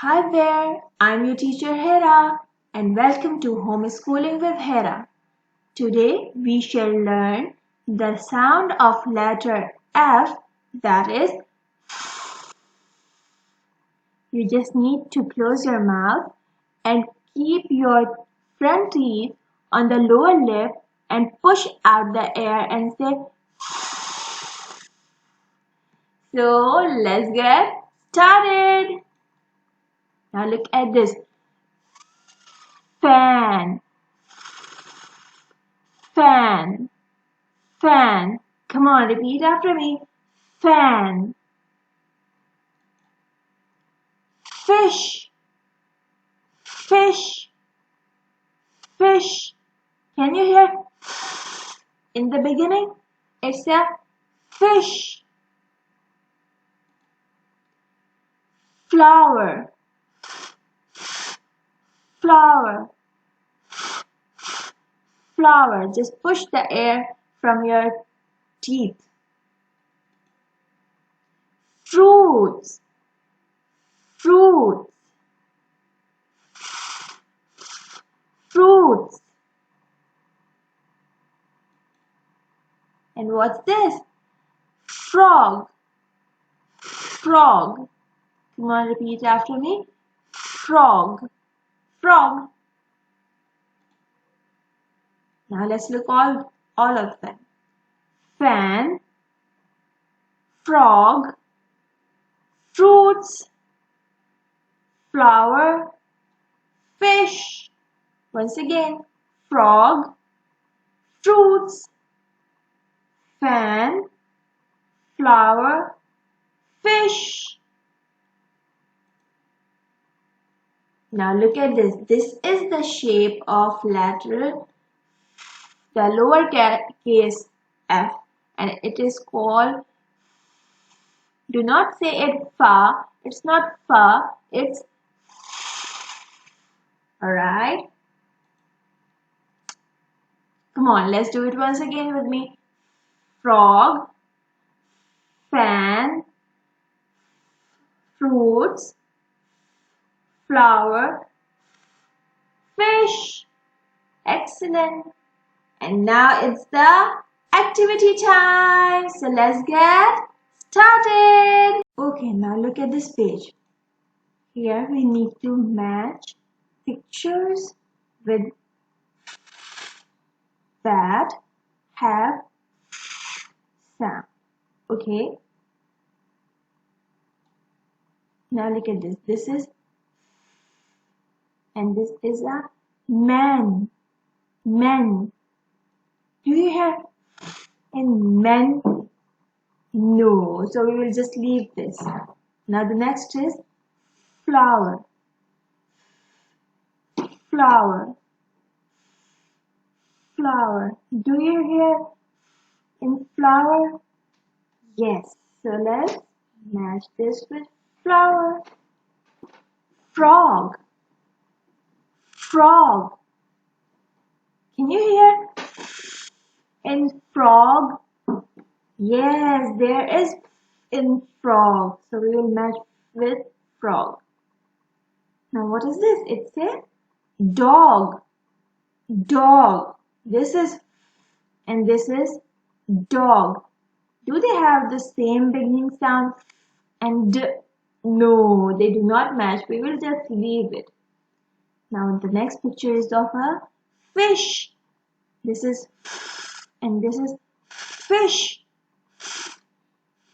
Hi there, I'm your teacher Hera and welcome to Homeschooling with Hera. Today we shall learn the sound of letter F, that is, you just need to close your mouth and keep your front teeth on the lower lip and push out the air and say. So let's get started. Now look at this. Fan, fan, fan. Come on, repeat after me. Fan. Fish, fish, fish. Can you hear in the beginning? It's a fish. Flower, flower, flower. Just push the air from your teeth. Fruits, fruits, fruits. And what's this? Frog, frog. Come on, repeat after me. Frog, frog. Now let's look all of them. Fan, frog, fruits, flower, fish. Once again, frog, fruits, fan, flower, fish. Now look at this. This is the shape of letter, the lower case F, and it is called, do not say it fa, it's not fa, it's alright. Come on, let's do it once again with me. Frog, fan, fruits, flower, fish. Excellent. And now it's the activity time. So let's get started. Okay, now look at this page. Here we need to match pictures with that have sound. Okay. Now look at this. This is, and this is a man. Men. Do you hear in men? No. So we will just leave this. Now the next is flower. Flower. Flower. Do you hear in flower? Yes. So let's match this with flower. Frog. Frog. Can you hear in frog? Yes, there is in frog. So we will match with frog. Now what is this? It's a dog. Dog. This is, and this is dog. Do they have the same beginning sound and d? No, they do not match. We will just leave it. Now the next picture is of a fish. This is, and this is fish.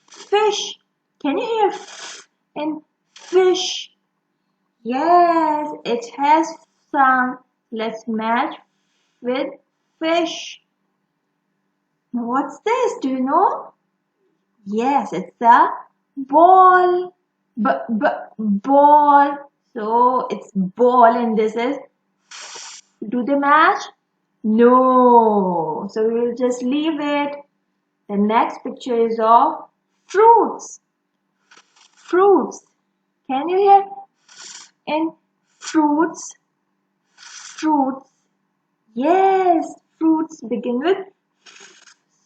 Fish. Can you hear in fish? Yes, it has sound. Let's match with fish. Now what's this? Do you know? Yes, it's a ball. Ball. So it's ball and this is, do they match? No. So we will just leave it. The next picture is of fruits. Fruits. Can you hear in fruits? Fruits. Yes, fruits begin with,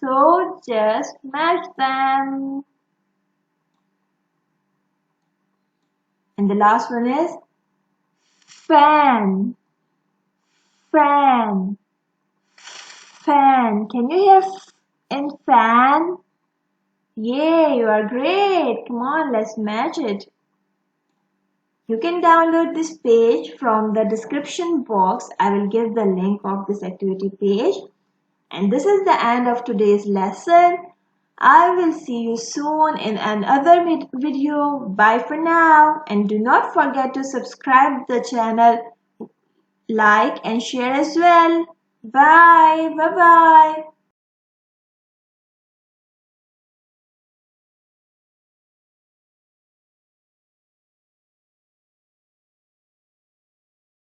so just match them. And the last one is fan, fan, fan. Can you hear in fan? Yay, you are great. Come on, let's match it. You can download this page from the description box. I will give the link of this activity page. And this is the end of today's lesson. I will see you soon in another video. Bye for now. And do not forget to subscribe the channel, like and share as well. Bye. Bye-bye.